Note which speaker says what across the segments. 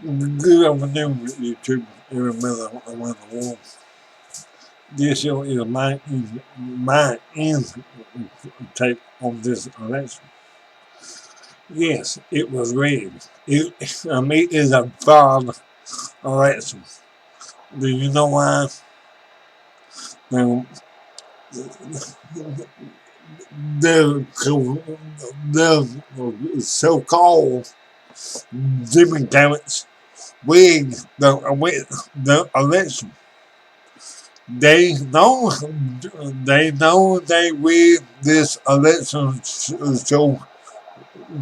Speaker 1: Good afternoon, YouTube, everybody around the world. This show is my take on this election. Yes, it was rigged. It is a fraud election. Do you know why? Um, the so-called Democrats rigged the election. They know rigged this election so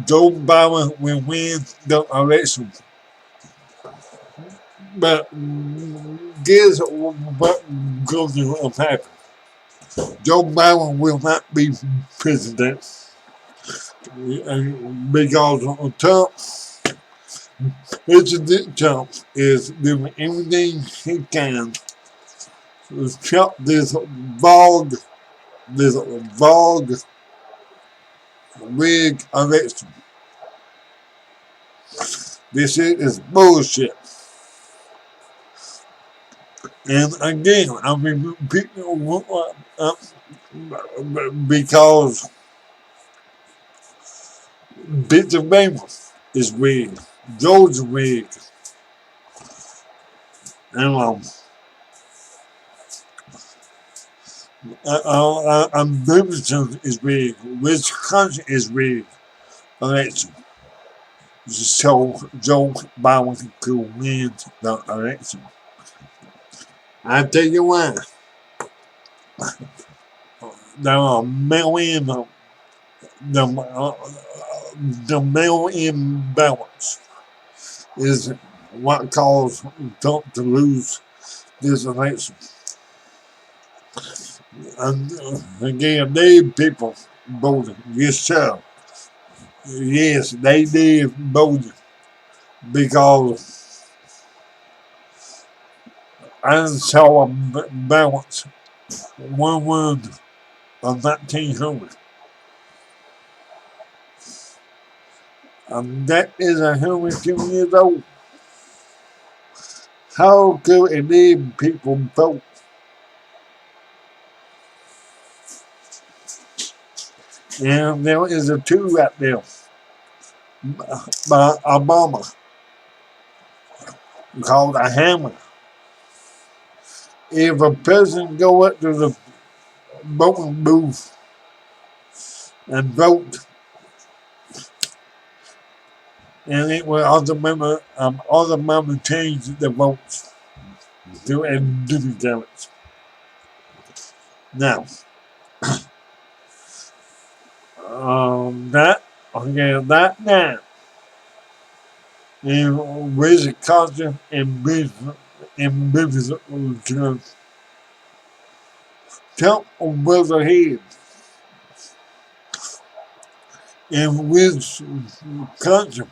Speaker 1: Joe Biden will win the election. But guess what going to happen? Joe Biden will not be president because Trump, President Trump, is doing everything he can to stop this vague rigged election. This shit is bullshit. And again, I mean, because Pennsylvania is rigged, Georgia rigged, and Bloomington is rigged, Wisconsin is rigged. Election, so Joe Biden could win the election. I tell you what, the mail-in, the mail-in ballots is what caused Trump to lose this election. And again, they people voted. Yes, sir. Yes, they did vote because I saw a balance 1 of 1900. And that is 102 years old. How could any people vote? And there is a two out there by Obama called a hammer. If a president go up to the voting booth and vote, and it will automatically change the votes to indicate. Now, that now in Wisconsin and business Trump was ahead in Wisconsin.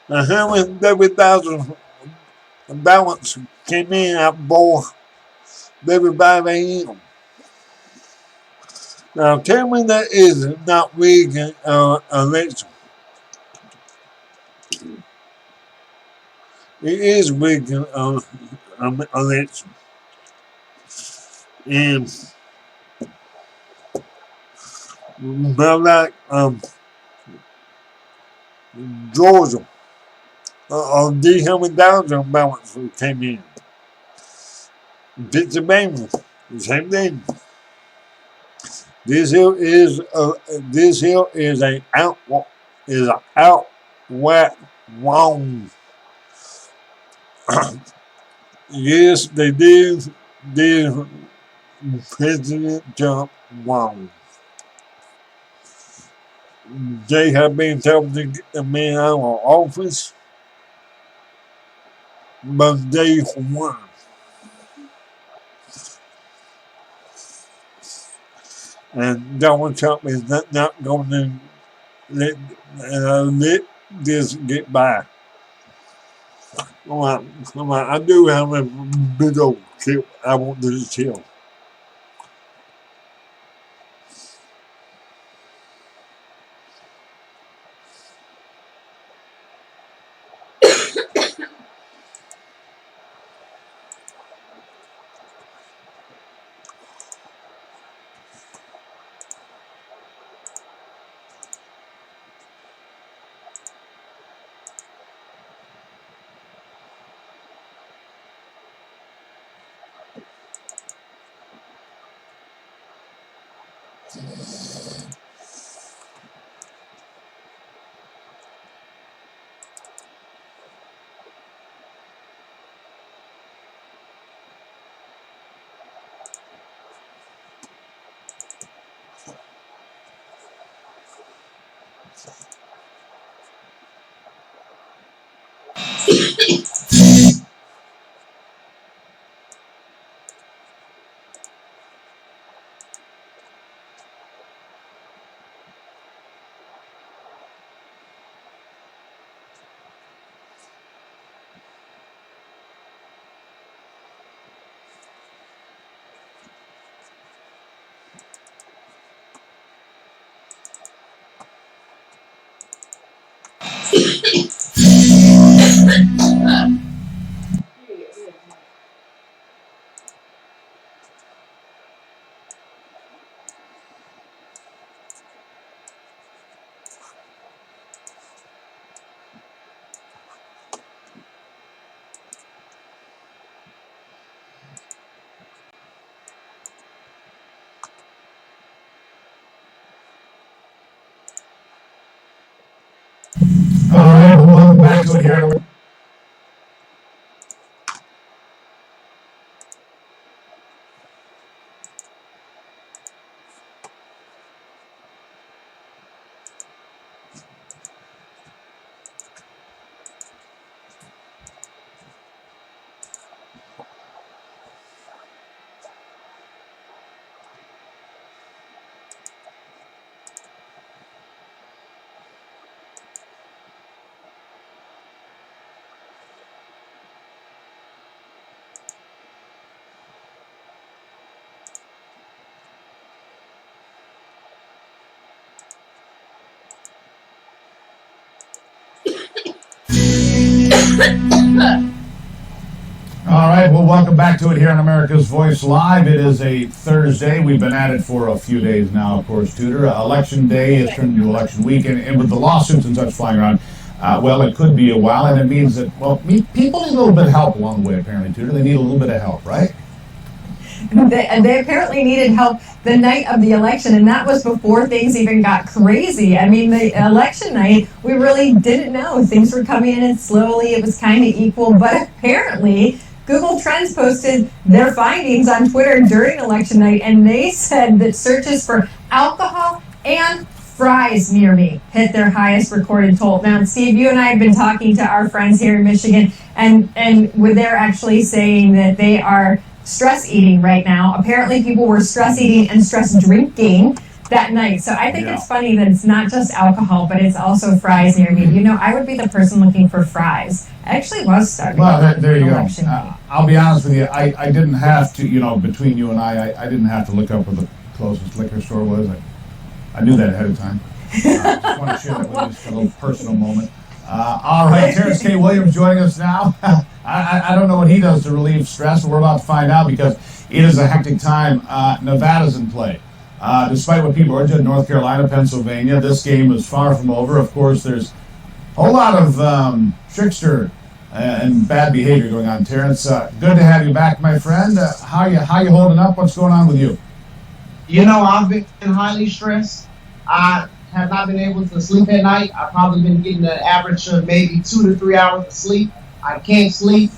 Speaker 1: 130,000 ballots came in at 4:35 a.m. Now tell me that is not rigged election. It is rigged election. And but like Georgia, 300,000 ballots came in. Pennsylvania, the same thing. This here is a outright wrong. Yes, they did President Trump wrong. They have been telling to get the man out of office, but they won. And Donald Trump is not going to let this get by. I do have a big old kill. I want to kill.
Speaker 2: All right, welcome back to it here. All right, well, welcome back to it here on America's Voice Live. It is a Thursday. We've been at it for a few days now, of course, Tudor. Election day has turned into election weekend, and with the lawsuits and such flying around, well, it could be a while, and it means that, well, people need a little bit of help along the way, apparently, Tudor. They need a little bit of help, right?
Speaker 3: They apparently needed help the night of the election, and that was before things even got crazy. I mean, the election night, we really didn't know. Things were coming in slowly. It was kind of equal, but apparently Google Trends posted their findings on Twitter during election night, and they said that searches for alcohol and fries near me hit their highest recorded toll. Now, Steve, you and I have been talking to our friends here in Michigan, and they're actually saying that they are stress eating right now. Apparently people were stress eating and stress drinking that night. So I think it's funny that it's not just alcohol, but it's also fries near me. You know, I would be the person looking for fries. I actually was starting.
Speaker 2: Well, there you go. I'll be honest with you. I didn't have to, you know, between you and I didn't have to look up where the closest liquor store was. I knew that ahead of time. Just want to share that with you, just a little personal moment. All right, Terrence K. Williams joining us now. I don't know what he does to relieve stress, but we're about to find out because it is a hectic time. Nevada's in play. Despite what people are doing, North Carolina, Pennsylvania, this game is far from over. Of course, there's a whole lot of trickster and bad behavior going on. Terrence, good to have you back, my friend. How you holding up? What's going on with you?
Speaker 4: You know, I've been highly stressed. I have not been able to sleep at night. I've probably been getting an average of maybe 2 to 3 hours of sleep. I can't sleep.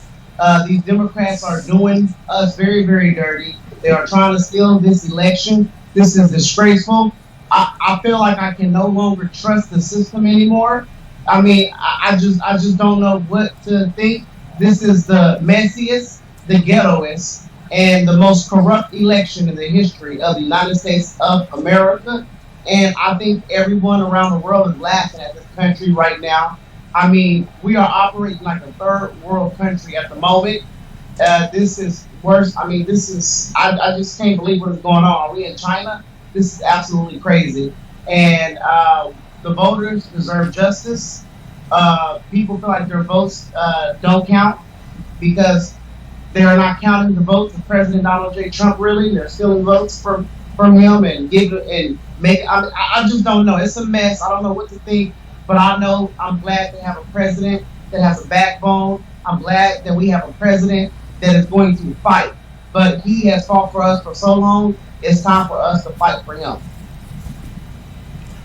Speaker 4: These Democrats are doing us very, very dirty. They are trying to steal this election. This is disgraceful. I feel like I can no longer trust the system anymore. I mean, I just don't know what to think. This is the messiest, the ghettoest, and the most corrupt election in the history of the United States of America. And I think everyone around the world is laughing at this country right now. I mean, we are operating like a third world country at the moment. This is worse. I mean, I just can't believe what is going on. Are we in China? This is absolutely crazy. And the voters deserve justice. People feel like their votes don't count because they are not counting the votes of President Donald J. Trump. Really, they're stealing votes from him and I just don't know. It's a mess. I don't know what to think, but I know I'm glad to have a president that has a backbone. I'm glad that we have a president that is going to fight. But he has fought for us for so long. It's time for us to fight for him.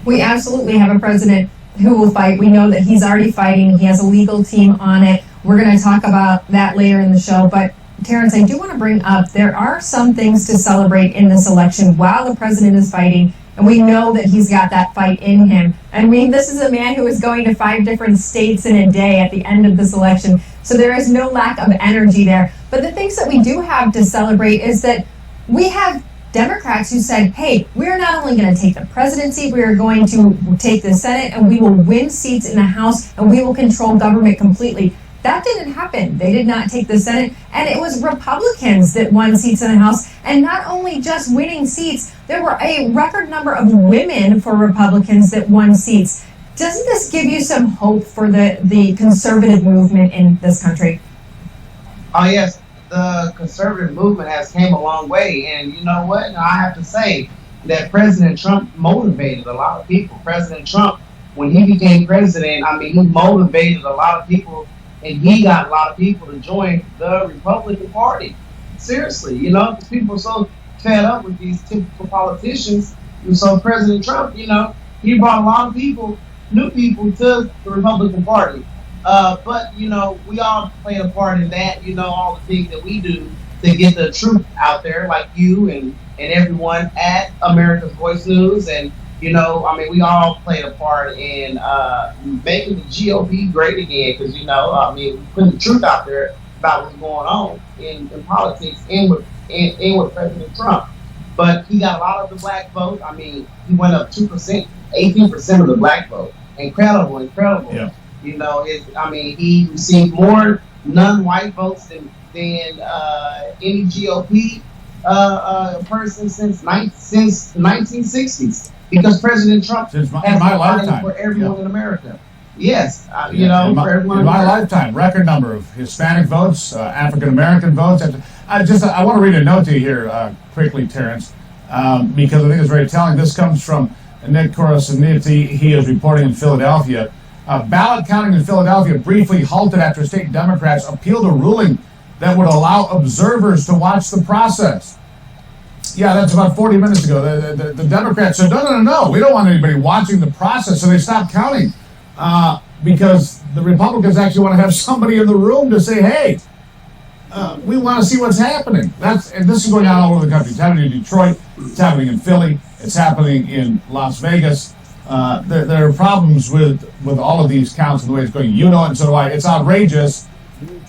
Speaker 3: We absolutely have a president who will fight. We know that he's already fighting. He has a legal team on it. We're going to talk about that later in the show. But Terrence, I do want to bring up, there are some things to celebrate in this election while the president is fighting. And we know that he's got that fight in him. I mean, this is a man who is going to 5 different states in a day at the end of this election. So there is no lack of energy there. But the things that we do have to celebrate is that we have Democrats who said, hey, we're not only going to take the presidency, we are going to take the Senate, and we will win seats in the House, and we will control government completely. That didn't happen. They did not take the Senate, and it was Republicans that won seats in the House. And not only just winning seats, there were a record number of women for Republicans that won seats. Doesn't this give you some hope for the conservative movement in this country?
Speaker 4: Oh, yes. The conservative movement has came a long way, and you know what? I have to say that President Trump motivated a lot of people. President Trump, when he became president, I mean, he motivated a lot of people, and he got a lot of people to join the Republican Party. Seriously, you know, because people are so fed up with these typical politicians, and so President Trump, you know, he brought a lot of people, new people, to the Republican Party. But, you know, we all played a part in that, you know, all the things that we do to get the truth out there, like you and everyone at America's Voice News. And, you know, I mean, we all played a part in making the GOP great again because, you know, I mean, putting the truth out there about what's going on in politics and with President Trump. But he got a lot of the black vote. I mean, he went up 2%, 18% of the black vote. Incredible. Yeah. You know, he received more non-white votes than any GOP person since the 1960s. Because President Trump has been fighting for everyone in America. Yes, you know, for everyone
Speaker 2: in my lifetime, record number of Hispanic votes, African American votes. I want to read a note to you here quickly, Terrence, because I think it's very telling. This comes from Nick Corasaniti. He is reporting in Philadelphia. Ballot counting in Philadelphia briefly halted after state Democrats appealed a ruling that would allow observers to watch the process. Yeah, that's about 40 minutes ago. The Democrats said, no, we don't want anybody watching the process, so they stopped counting because the Republicans actually want to have somebody in the room to say, hey, we want to see what's happening. And this is going on all over the country. It's happening in Detroit, it's happening in Philly, it's happening in Las Vegas. There are problems with all of these counts and the way it's going. You know it, and so do I. It's outrageous,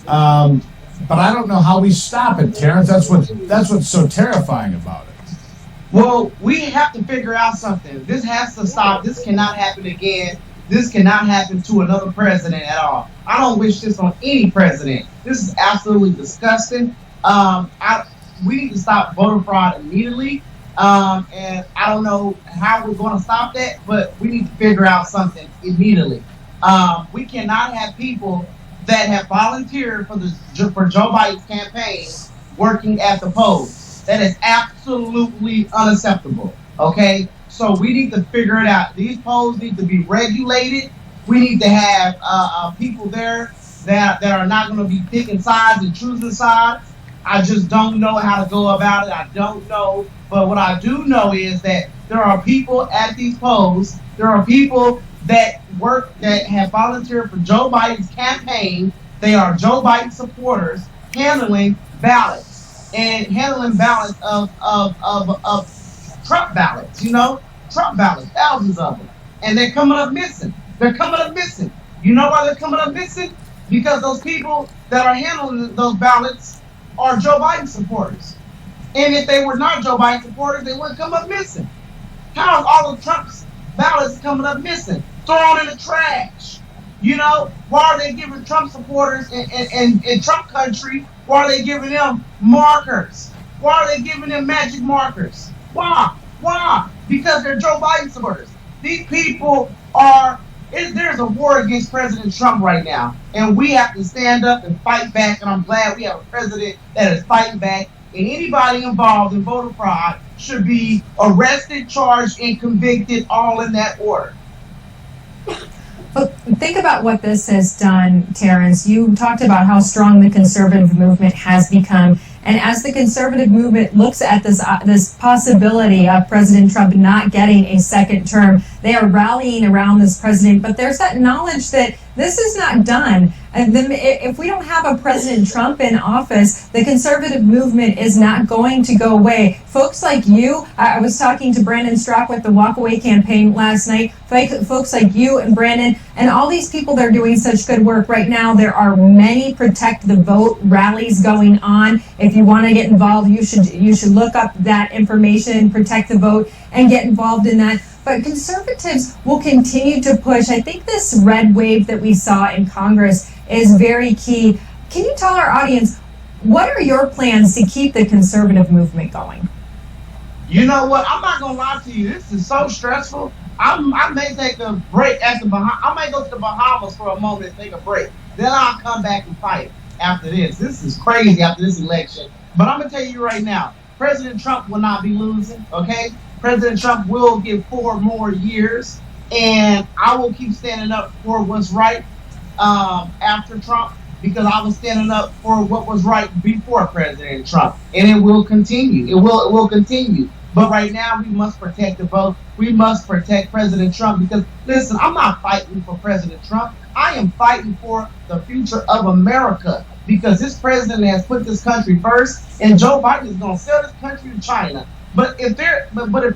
Speaker 2: but I don't know how we stop it, Terrence. That's what's so terrifying about it.
Speaker 4: Well, we have to figure out something. This has to stop. This cannot happen again. This cannot happen to another president at all. I don't wish this on any president. This is absolutely disgusting. We need to stop voter fraud immediately. And I don't know how we're going to stop that, but we need to figure out something immediately. We cannot have people that have volunteered for Joe Biden's campaign working at the polls. That is absolutely unacceptable. Okay, so we need to figure it out. These polls need to be regulated. We need to have people there that are not going to be picking sides and choosing sides. I just don't know how to go about it. I don't know. But what I do know is that there are people at these polls, there are people that have volunteered for Joe Biden's campaign. They are Joe Biden supporters handling ballots and handling ballots of Trump ballots, Trump ballots, thousands of them. And they're coming up missing. You know why they're coming up missing? Because those people that are handling those ballots are Joe Biden supporters. And if they were not Joe Biden supporters, they wouldn't come up missing. How is all of Trump's ballots coming up missing? Thrown in the trash. Why are they giving Trump supporters in Trump country, why are they giving them markers? Why are they giving them magic markers? Why? Because they're Joe Biden supporters. These people there's a war against President Trump right now. And we have to stand up and fight back. And I'm glad we have a president that is fighting back. And anybody involved in voter fraud should be arrested, charged, and convicted, all in that order.
Speaker 3: But think about what this has done, Terrence. You talked about how strong the conservative movement has become. And as the conservative movement looks at this possibility of President Trump not getting a second term, they are rallying around this president, but there's that knowledge that this is not done. And then if we don't have a President Trump in office, the conservative movement is not going to go away. Folks like you, I was talking to Brandon Strock with the Walkaway campaign last night, folks like you and Brandon, and all these people that are doing such good work right now. There are many Protect the Vote rallies going on. If you want to get involved, you should look up that information, Protect the Vote, and get involved in that. But conservatives will continue to push. I think this red wave that we saw in Congress is very key. Can you tell our audience, what are your plans to keep the conservative movement going?
Speaker 4: You know what? I'm not gonna lie to you. This is so stressful. I may take a break at the Bahamas. I may go to the Bahamas for a moment and take a break. Then I'll come back and fight after this. This is crazy after this election. But I'm gonna tell you right now, President Trump will not be losing. Okay, President Trump will get 4 more years, and I will keep standing up for what's right after Trump, because I was standing up for what was right before President Trump, and it will continue. It will continue. But right now, we must protect the vote. We must protect President Trump, because listen, I'm not fighting for President Trump. I am fighting for the future of America, because this president has put this country first, and Joe Biden is going to sell this country to China. But if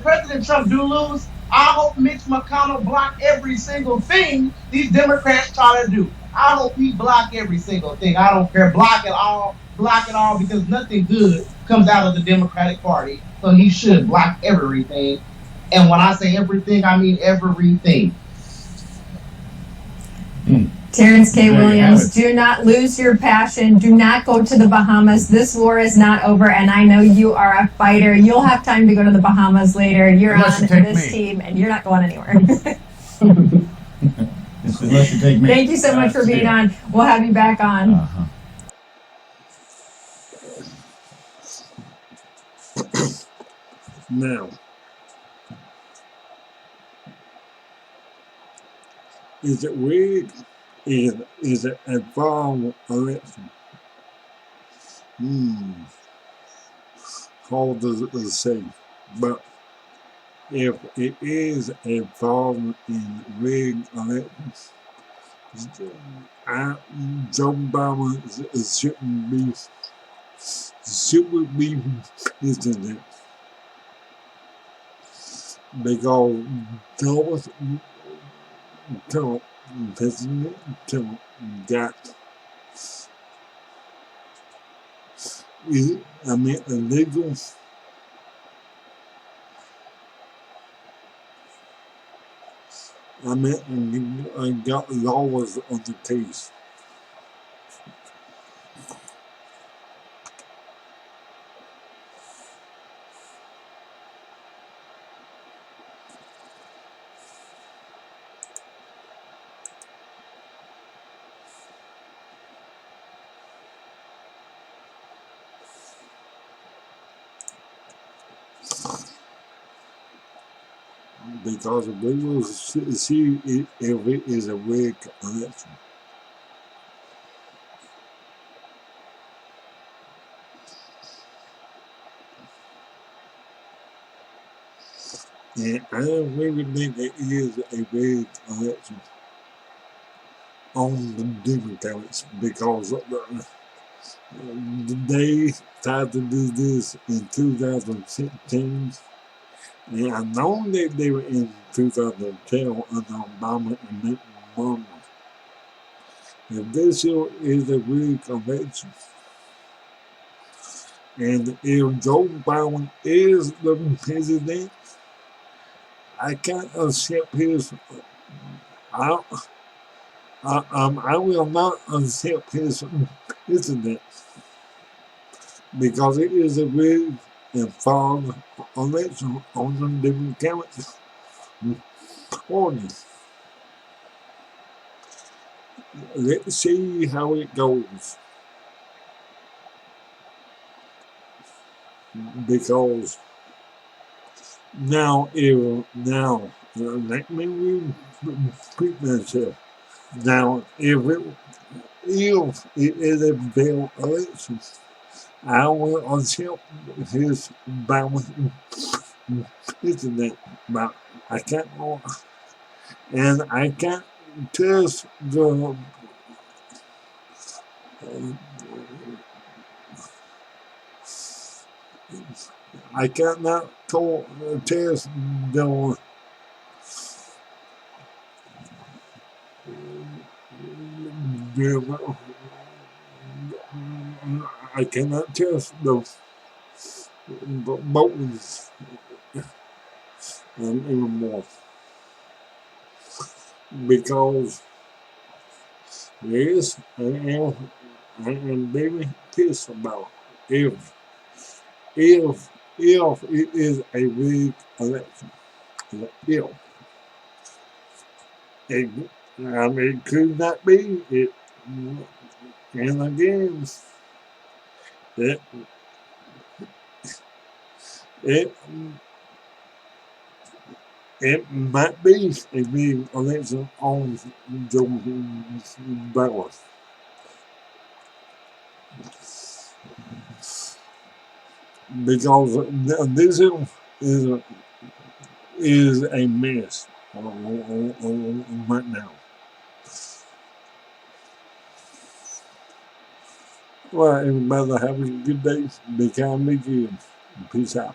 Speaker 4: President Trump do lose, I hope Mitch McConnell block every single thing these Democrats try to do. I hope he block every single thing. I don't care. Block it all, because nothing good comes out of the Democratic Party. So he should block everything. And when I say everything, I mean everything.
Speaker 3: Terrence K.
Speaker 2: There you
Speaker 3: Williams,
Speaker 2: have it.
Speaker 3: do not lose your passion. Do not go to the Bahamas. This war is not over, and I know you are a fighter. You'll have time to go to the Bahamas later. You're
Speaker 2: Unless
Speaker 3: on
Speaker 2: you take
Speaker 3: this
Speaker 2: me.
Speaker 3: team, and you're not going anywhere.
Speaker 2: Unless you take me.
Speaker 3: Thank you so much for being on. We'll have you back on.
Speaker 2: Uh-huh.
Speaker 1: Now, is it rigged? Is it a fall election? Hard to say. But if it is a fall in rigged elections, Joe Biden shouldn't be president, because Donald Trump, President Trump, got illegal got laws on the case. Because we will see if it is a rigged election. And I really think it is a rigged election on the Democrats, because they tried to do this in 2016. And I know that they were in 2010 under Obama and Mitt Romney. If this is a rigged election, and if Joe Biden is the president, I can't accept his. I will not accept his president, because it is a rigged and flawed election on the Democratic Party. Let's see how it goes. Because now, let me repeat myself. Now, if it is a failed election, I will accept his Biden president, but I can't And I can't trust the I cannot test the I cannot test the bones anymore because yes, I am very pissed about if if it is a rigged election. If it, I mean, it could not be it, and again, it it it might be a big election on Joe ballot because this is a mess right now. Well, everybody have a good day. Be kind, be good. Peace out.